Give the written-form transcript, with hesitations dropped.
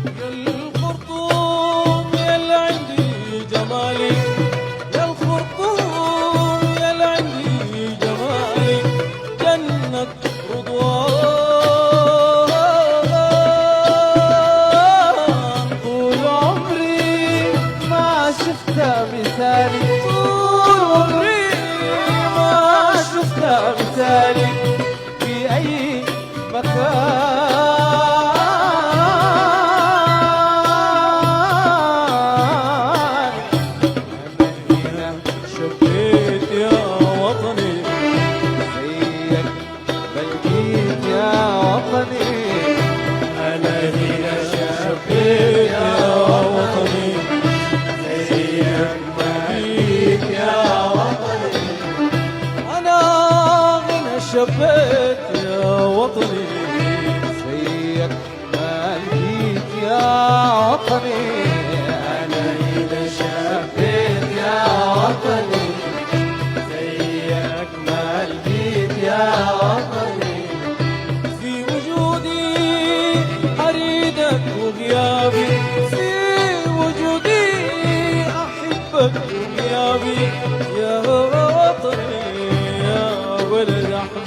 يا الخرطوم يا اللي عندي جمالك، يا الخرطوم يا اللي عندي جمالك، جنة رضوان. طول عمري ما شفت مثالي، طول عمري ما شفت مثالي في أي مكان. أنا هنا شبيت يا وطني، زيك بلقيت يا وطني. أنا هنا شبيت يا وطني، زيك ما ليك يا وطني. أنا هنا شبيت يا وطني، زيك ما لقيت يا وطني. أنا هنا شبيت يا وطني، زيك ما لقيت يا وطني. في وجودي أريدك وغيابي، في وجودي أحبك وغيابي، يا وطني يا بلد أحبابي.